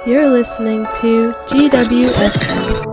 You're listening to GWFM.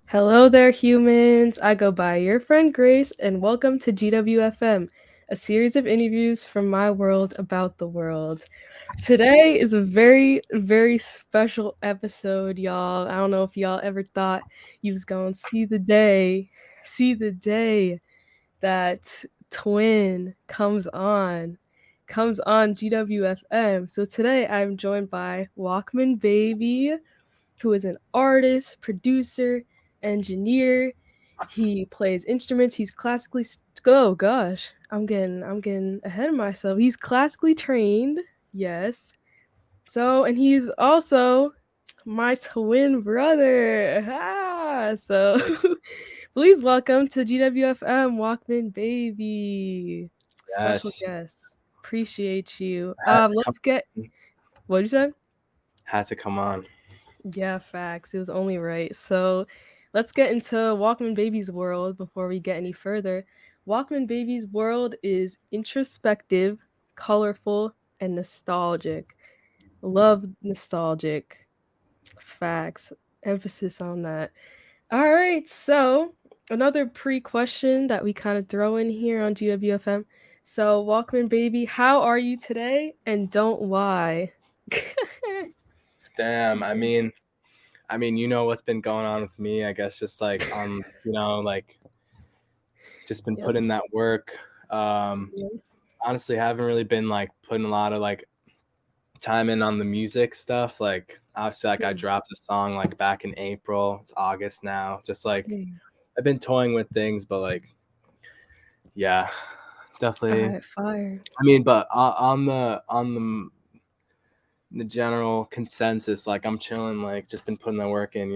Hello there, humans. I go by your friend Grace, and welcome to GWFM, a series of interviews from my world about the world. Today is a very, very special episode, y'all. I don't know if y'all ever thought you was gonna see the day that Twin comes on GWFM. So today I'm joined by walkmanbaby, who is an artist, producer, engineer. He plays instruments. He's classically oh gosh, I'm getting ahead of myself. He's classically trained, yes. So, and he's also my twin brother. So please welcome to GWFM walkmanbaby. Special Yes. guest. Appreciate you. Had Let's get what you said? to come on. Yeah, facts. It was only right. So let's get into walkmanbaby's world before we get any further. walkmanbaby's world is introspective, colorful, and nostalgic. Love nostalgic. Facts. Emphasis on that. All right. So another pre-question that we kind of throw in here on GWFM. So walkmanbaby, how are you today? And don't lie. Damn. I mean, you know what's been going on with me. I guess just like like just been Yep. putting that work. Honestly, haven't really been like putting a lot of like time in on the music stuff. Like obviously, like I dropped a song like back in April. It's August now. Just like I've been toying with things, but like yeah, definitely. Alright, fire. I mean, but on the general consensus, like I'm chilling, like just been putting the work in,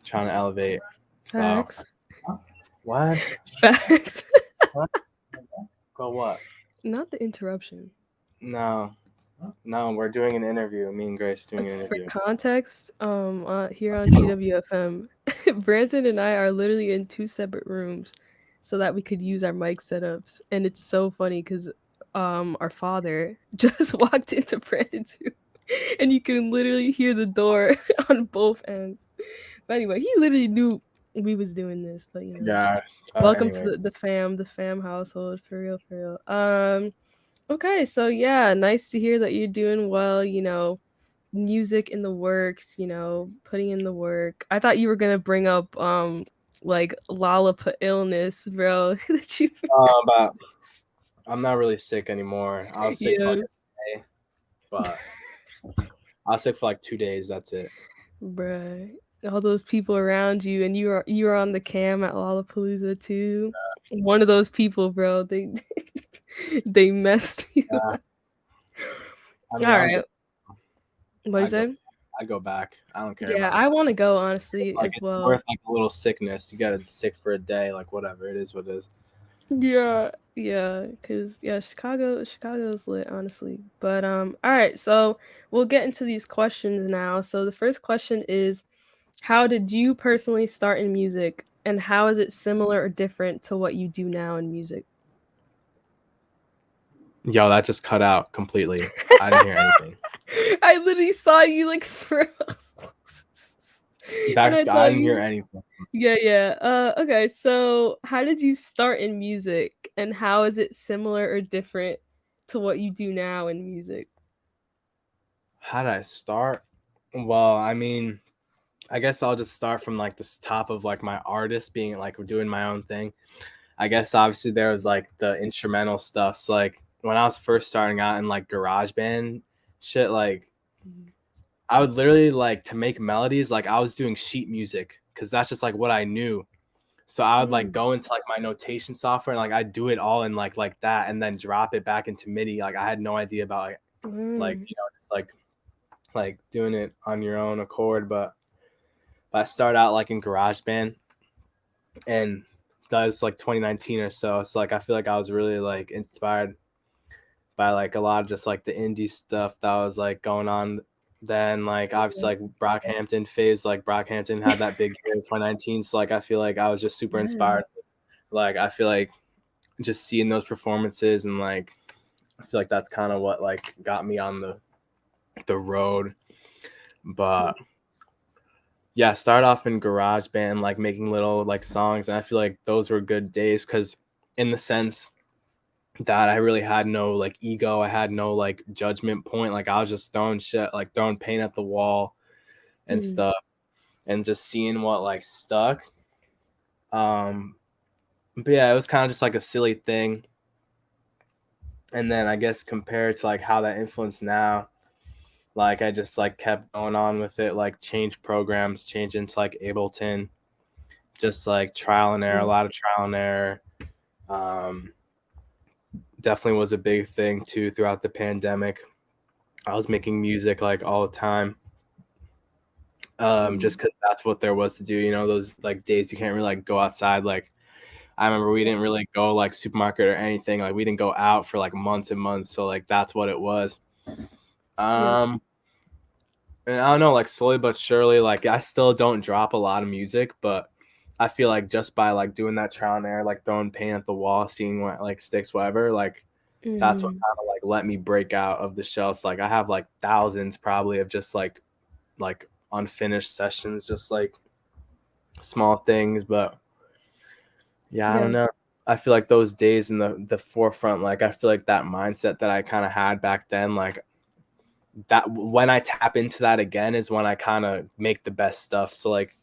trying to elevate. So Facts. what? Facts. Go what? Not the interruption. No, we're doing an interview. Me and Grace doing an For interview. context, here on GWFM, Branson and I are literally in 2 separate rooms so that we could use our mic setups, and it's so funny because our father just walked into Brandon's room, and you can literally hear the door on both ends. But anyway, he literally knew we was doing this, but Yeah. welcome to Anyways. the fam household, for real, for real. Okay, so yeah, nice to hear that you're doing well, music in the works, putting in the work. I thought you were gonna bring up like Lollipop illness, bro. That you But I'm not really sick anymore. I was sick for like a day, but I was sick for like 2 days. That's it. bruh. All those people around you, and you were on the cam at Lollapalooza too. One of those people, bro. They they messed you. Yeah. I mean, All right. What you say? I go back. I don't care Yeah, about I want to go honestly like as it's well. worth like a little sickness. You got sick for a day, like whatever it is, what it is. Yeah, cause yeah, Chicago's lit, honestly. But all right, so we'll get into these questions now. So the first question is, how did you personally start in music, and how is it similar or different to what you do now in music? Yo, that just cut out completely. I didn't hear anything. I literally saw you like froze. And I I thought didn't hear you anything. yeah. Okay, so how did you start in music, and how is it similar or different to what you do now in music? How did I start? Well, I mean, I guess I'll just start from like the top of like my artist being like doing my own thing. I guess obviously there was like the instrumental stuff. So like when I was first starting out in like garage band shit, like I would literally like to make melodies, like I was doing sheet music because that's just like what I knew. So I would like go into like my notation software and like I'd do it all in like that and then drop it back into MIDI. Like I had no idea about like just like doing it on your own accord. But I started out like in GarageBand, and that was like 2019 or so. So like I feel like I was really like inspired by like a lot of just like the indie stuff that was like going on then. Like obviously like Brockhampton phase, like Brockhampton had that big year in 2019. So like I feel like I was just super inspired. Like I feel like just seeing those performances and like I feel like that's kind of what like got me on the road. But yeah, start off in GarageBand, like making little like songs, and I feel like those were good days because in the sense that I really had no like ego, I had no like judgment point. Like I was just throwing shit, like throwing paint at the wall and stuff, and just seeing what like stuck. But yeah, it was kind of just like a silly thing. And then I guess compared to like how that influenced now, like I just like kept going on with it, like change programs, change into like Ableton, just like trial and error, a lot of trial and error. Definitely was a big thing too throughout the pandemic. I was making music like all the time. Just because that's what there was to do, those like days you can't really like go outside. Like I remember we didn't really go like supermarket or anything. Like we didn't go out for like months and months. So like that's what it was. And I don't know, like slowly but surely, like I still don't drop a lot of music, but I feel like just by like doing that trial and error, like throwing paint at the wall, seeing what like sticks, whatever, like that's what kind of like let me break out of the shell. So like I have like thousands probably of just like unfinished sessions, just like small things. But yeah, I don't know. I feel like those days in the forefront, like I feel like that mindset that I kind of had back then, like that when I tap into that again is when I kind of make the best stuff. So like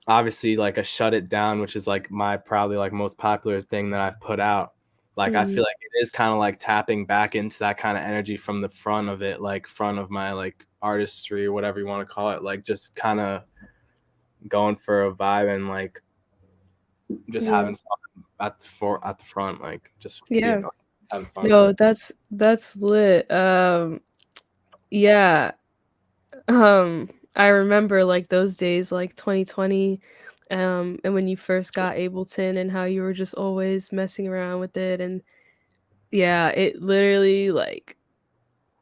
obviously like a Shut It Down, which is like my probably like most popular thing that I've put out. Like I feel Mhm. like it is kind of like tapping back into that kind of energy from the front of it, like front of my like artistry or whatever you want to call it, like just kind of going for a vibe and like just Yeah. having fun at the front, like just being Yeah. having fun. No, that's lit. Yeah. I remember like those days, like 2020, and when you first got Ableton and how you were just always messing around with it, and yeah, it literally like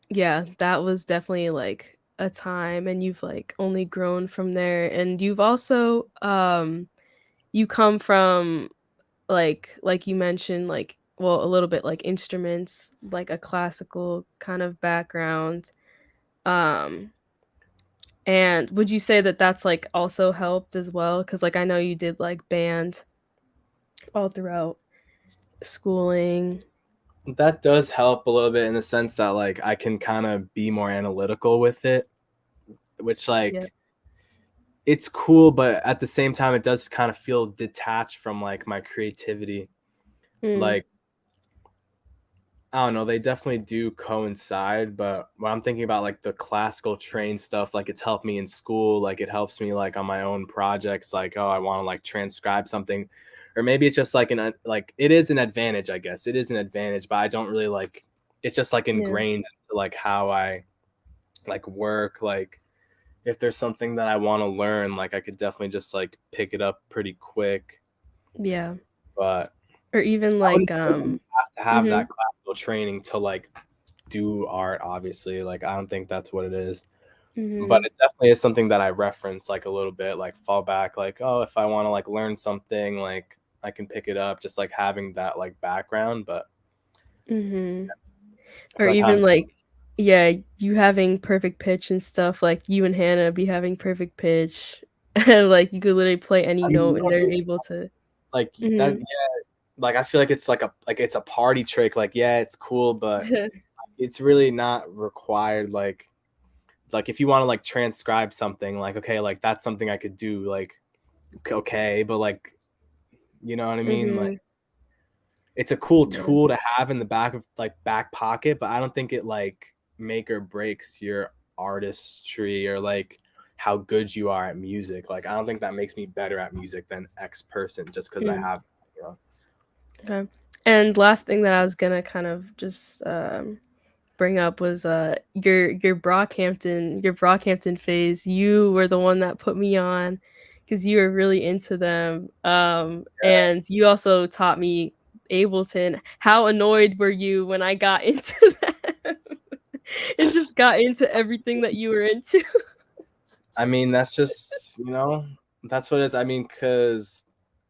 yeah, that was definitely like a time, and you've like only grown from there, and you've also you come from like you mentioned like well a little bit like instruments, like a classical kind of background. Um And would you say that that's, like, also helped as well? Because like, I know you did, like, band all throughout schooling. That does help a little bit in the sense that like I can kind of be more analytical with it, which Yeah. like it's cool, but at the same time it does kind of feel detached from like my creativity. Mm, Like I don't know, they definitely do coincide, but when I'm thinking about like the classical trained stuff, like it's helped me in school, like it helps me like on my own projects, like oh, I want to like transcribe something, or maybe it's just like like it is an advantage, I guess it is an advantage, but I don't really like it's just like yeah, ingrained into like how I like work, like if there's something that I want to learn, like I could definitely just like pick it up pretty quick, yeah. but Or even I like, wouldn't say you have to have that mhm, classical training to like do art, obviously. Like I don't think that's what it is. But mhm, it definitely is something that I reference like a little bit, like fall back, like, oh, if I want to like learn something, like I can pick it up, just like having that like background. But mhm. Or even sometimes like yeah, you having perfect pitch and stuff, like, you and Hannah be having perfect pitch, and, like, you could literally play any I mean note you and don't they're need able to like that, mhm. yeah, like I feel like it's like it's a party trick. Like, yeah, it's cool, but it's really not required. Like if you want to like transcribe something, like okay, like that's something I could do, like okay, but like you know what I mean? Like Mhm. it's a cool Yeah. tool to have in the back of like back pocket, but I don't think it like make or breaks your artistry or like how good you are at music. Like I don't think that makes me better at music than X person just because I Mm, have, you know. okay. And last thing that I was gonna kind of just, bring up was your Brockhampton phase. You were the one that put me on because you were really into them. And you also taught me Ableton. How annoyed were you when I got into that and just got into everything that you were into? I mean, that's just, you know, that's what it is. I mean, because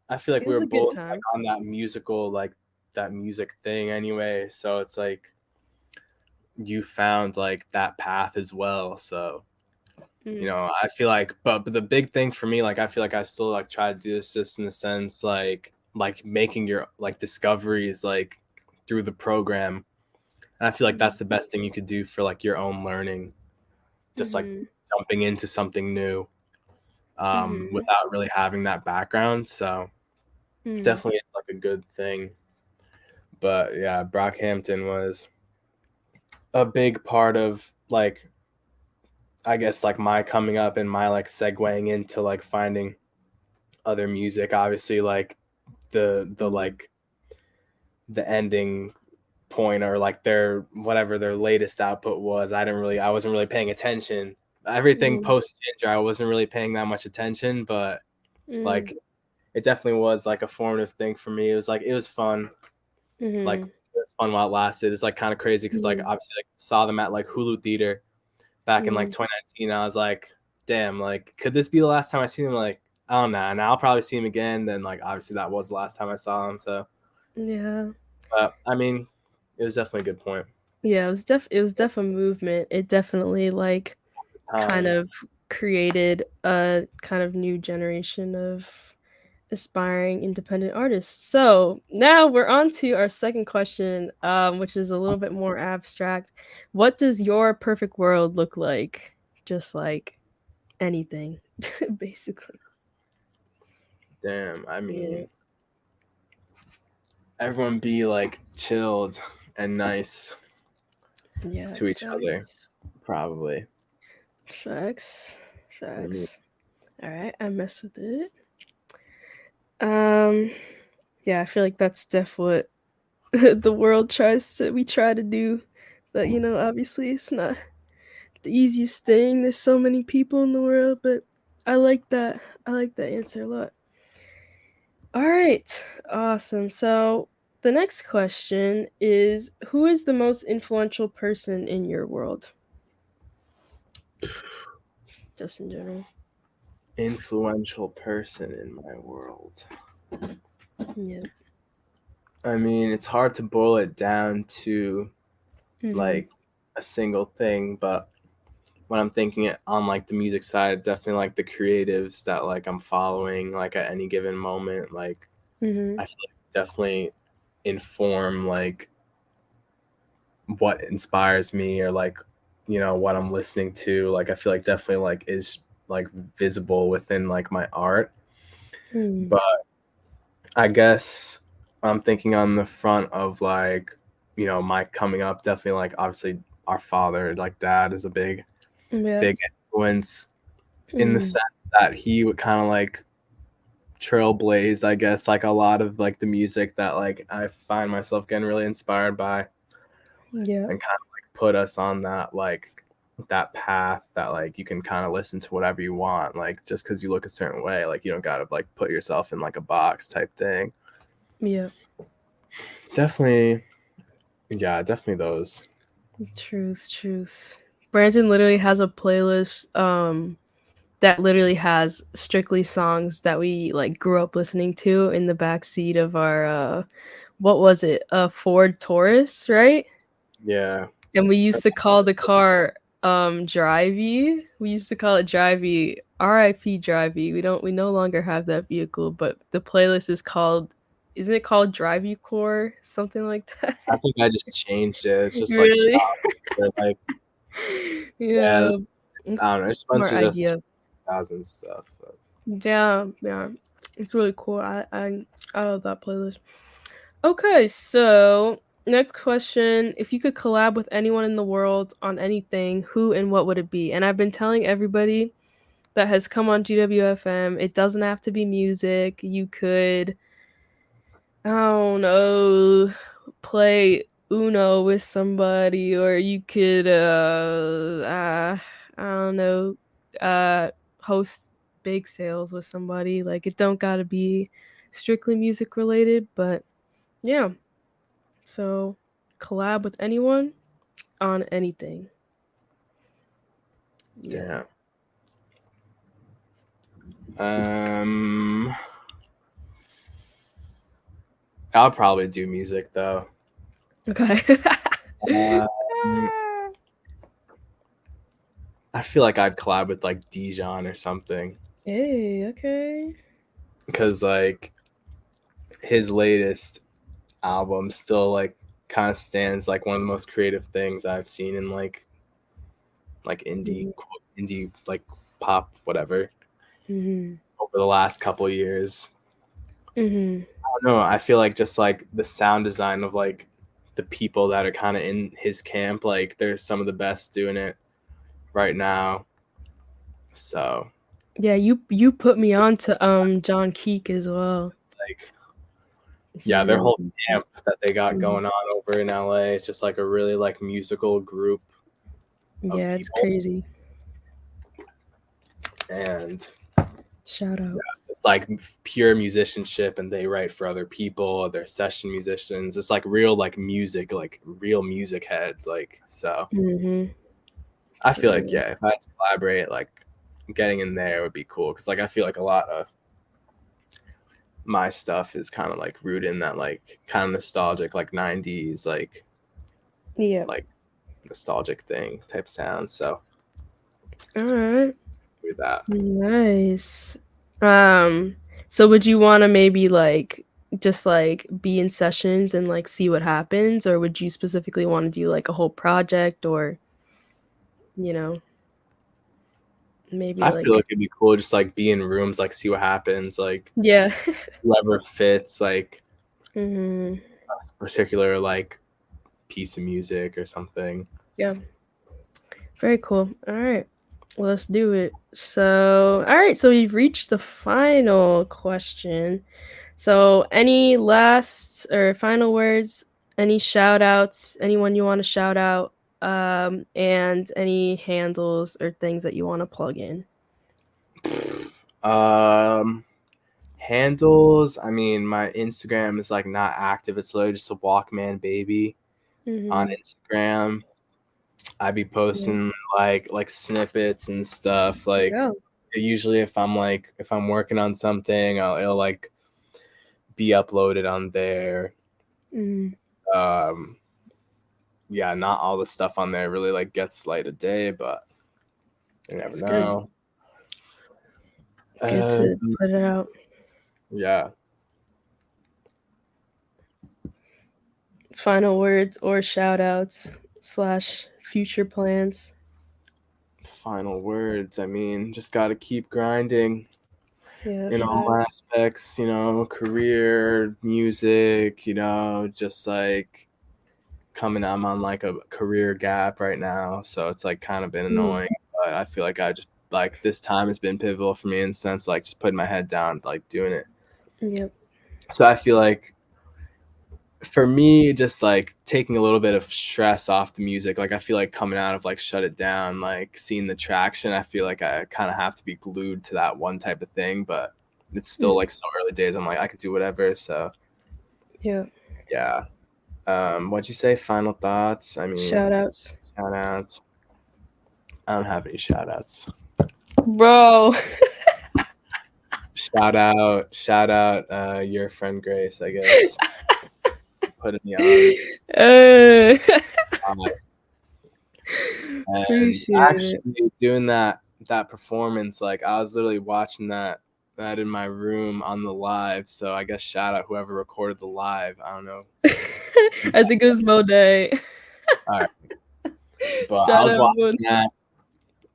I feel like It we was were a good both like time. on that musical, like that music thing anyway. So it's like you found like that path as well. So you Mm, know, I feel like, but the big thing for me, like I feel like I still like try to do this just in the sense like making your like discoveries like through the program, and I feel like mm, that's the best thing you could do for like your own learning, just like mhm, jumping into something new mhm, without really having that background. So mhm, definitely it's like a good thing. But yeah, Brockhampton was a big part of like I guess like my coming up and my like segueing into like finding other music. Obviously, like the mhm, like the ending point or like their whatever their latest output was. I wasn't really paying attention. Everything mhm, post Ginger, I wasn't really paying that much attention, but mhm, like it definitely was like a formative thing for me. It was like it was fun. Like mhm, it was fun while it lasted. It's like kind of crazy because like mhm, obviously like saw them at like Hulu Theater back in like mhm. 2019. I was like, damn, like could this be the last time I see them? Like, I don't know. And I'll probably see him again. Then like obviously that was the last time I saw him. So Yeah. but I mean, it was definitely a good point. Yeah, it was def a movement. It definitely, like, kind Time. of created a kind of new generation of aspiring independent artists. So, now we're on to our second question, which is a little bit more abstract. What does your perfect world look like? Just like anything, basically. Damn, I Yeah. mean, everyone be like chilled and nice Yeah, to each other, facts. probably. Facts. I mean, Facts. All right, I mess with it. Um, yeah, I feel like that's def what the world we try to do. But obviously it's not the easiest thing. There's so many people in the world, but I like that. I like that answer a lot. All right. Awesome. So, the next question is, who is the most influential person in your world? Just in general. influential person in my world. Yeah. I mean, it's hard to boil it down to Mhm. like a single thing, but when I'm thinking it on like the music side, definitely like the creatives that like I'm following like at any given moment, like Mhm. I feel like definitely inform like what inspires me or like what I'm listening to. Like I feel like definitely like is like visible within like my art. Mm. But I guess I'm thinking on the front of like, my coming up, definitely like obviously our father, like dad is a Yeah. big influence in the Mm. sense that he would kind of like trailblaze, I guess, like a lot of like the music that like I find myself getting really inspired by Yeah. and kind of like put us on that path that like you can kind of listen to whatever you want, like just because you look a certain way, like you don't gotta like put yourself in like a box type thing. Yeah. Definitely, yeah, definitely those. Truth, truth. Brandon literally has a playlist that literally has strictly songs that we like grew up listening to in the back seat of our what was it? A Ford Taurus, right? Yeah. And we used to call the car Drivey. We used to call it Drivey. RIP Drivey. We no longer have that vehicle, but the playlist is called, isn't it called Drivey Core? Something like that. I think I just changed it. It's just like Really? shop or like yeah, Yeah. I It's don't know. It's a bunch smart of just idea. thousand stuff. But Yeah, yeah. It's really cool. I love that playlist. Okay, so next question. If you could collab with anyone in the world on anything, who and what would it be? And I've been telling everybody that has come on GWFM, it doesn't have to be music. You could, I don't know, play Uno with somebody, or you could, I don't know, host bake sales with somebody. Like, it don't gotta be strictly music related, but yeah. So, collab with anyone on anything. Yeah. damn. Um, I'll probably do music though. Okay. Um, I feel like I'd collab with like Dijon or something Hey, okay. because like his latest album still like kind of stands like one of the most creative things I've seen in like indie Mhm. quote, indie like pop whatever Mhm. over the last couple of years. Mhm. I don't know. I feel like just like the sound design of like the people that are kind of in his camp, like they're some of the best doing it right now. So Yeah, you put me on to John Keek as well. like yeah, He's their really whole camp that they got mhm. going on over in LA, it's just like a really like musical group of Yeah, it's people. crazy. And Shout out. it's like pure musicianship and they write for other people, they're session musicians. It's like real like music, like real music heads. Like so Mhm. I feel like Yeah. yeah, if I had to collaborate, like getting in there would be cool because like I feel like a lot of my stuff is kind of like rooted in that like kind of nostalgic like 90s Yeah. like nostalgic thing type sound. So All right. with that. Nice. Um, so would you want to maybe like just like be in sessions and like see what happens, or would you specifically want to do like a whole project or, you know, maybe I feel like like it'd be cool just like be in rooms, like see what happens, like yeah. whoever fits like hmm a particular like piece of music or something. Yeah. Very cool. All right. Well, let's do it. So, all right. So we've reached the final question. So, any last or final words? Any shout outs? Anyone you want to shout out? And any handles or things that you want to plug in? Um, handles. I mean, my Instagram is like not active. It's literally just a walkmanbaby on Mm-hmm. Instagram. I be Yeah. posting like snippets and stuff. Like Yeah. usually if I'm working on something, it'll like be uploaded on there. Mm, Um, yeah, not all the stuff on there really like gets light of day, but you never it's good. know. Good to put it out. Yeah. Final words or shout outs slash future plans. Final words. I mean, just got to keep grinding Yeah, in all fact. aspects, career, music, just like I'm on like a career gap right now. So it's like kind of been Mm, annoying, but I feel like I just like this time has been pivotal for me in the sense like just putting my head down, like doing it. yep. So I feel like for me, just like taking a little bit of stress off the music, like I feel like coming out of like Shut It Down, like seeing the traction, I feel like I kind of have to be glued to that one type of thing, but it's still Mm, like so early days. I'm like, I could do whatever. So yeah. yeah. What'd you say? Final thoughts? I mean, Shout outs. shout outs. I don't have any shout outs. Bro. Shout out, your friend Grace, I guess. Putting me on. uh, And appreciate it. actually doing that performance, like I was literally watching that in my room on the live. So I guess shout out whoever recorded the live. I don't know. I think it was Mo Day. All right. But I Shout was out watching Mo. that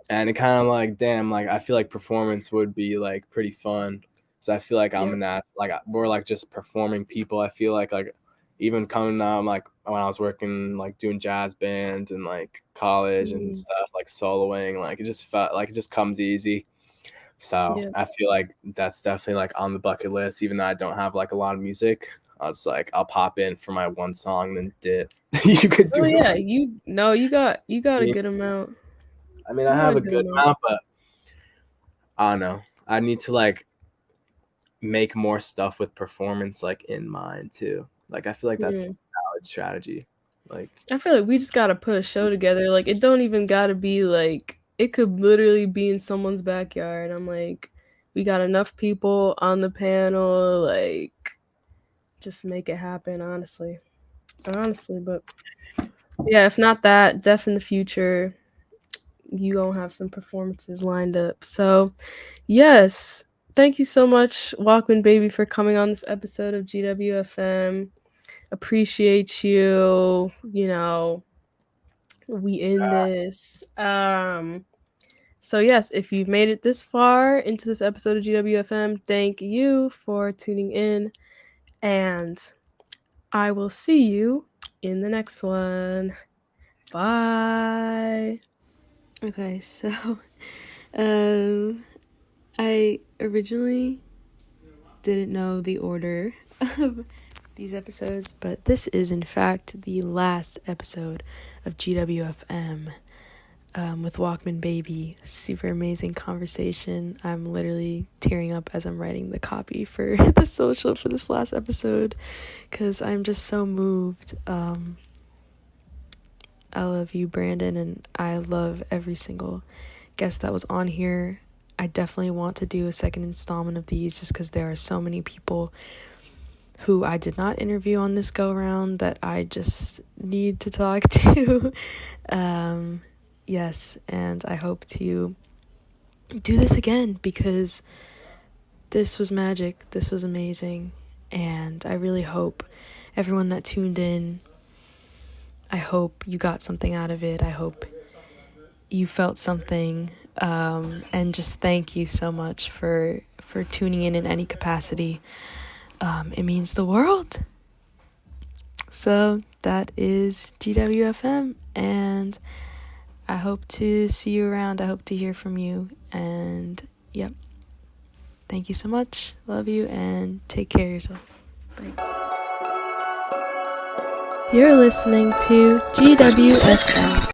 and it kind of like, damn, like I feel like performance would be like pretty fun. So I feel like I'm Yep. in that like more like just performing people. I feel like even coming out like when I was working like doing jazz bands and like college and Mm, stuff like soloing, like it just felt like it just comes easy. So yeah. I feel like that's definitely like on the bucket list, even though I don't have like a lot of music. I'll pop in for my one song, then dip. You could Oh do the yeah, rest. you got a I good amount. mean, I You got have a a good good amount. amount, but I don't know. I need to like make more stuff with performance like in mind too. Like I feel like that's Mm. a valid strategy. Like I feel like we just gotta put a show together. Like it don't even gotta be like it could literally be in someone's backyard. I'm like, we got enough people on the panel, like just make it happen, honestly. Honestly, but yeah, if not that, def in the future, you gonna have some performances lined up. So yes, thank you so much, Walkman Baby, for coming on this episode of GWFM. Appreciate you. We in this. So yes, if you've made it this far into this episode of GWFM, thank you for tuning in, and I will see you in the next one. Bye. Okay, so um I originally didn't know the order of these episodes, but this is in fact the last episode of GWFM. With Walkman Baby. Super amazing conversation. I'm literally tearing up as I'm writing the copy for the social for this last episode because I'm just so moved. I love you, Brandon, and I love every single guest that was on here. I definitely want to do a second installment of these just because there are so many people who I did not interview on this go round that I just need to talk to. Yes, and I hope to do this again because this was magic. This was amazing. And I really hope everyone that tuned in, I hope you got something out of it. I hope you felt something. And just thank you so much for tuning in any capacity. It means the world. So that is GWFM, and I hope to see you around. I hope to hear from you, and yep. Thank you so much. Love you, and take care of yourself. Bye. You're listening to GWFM.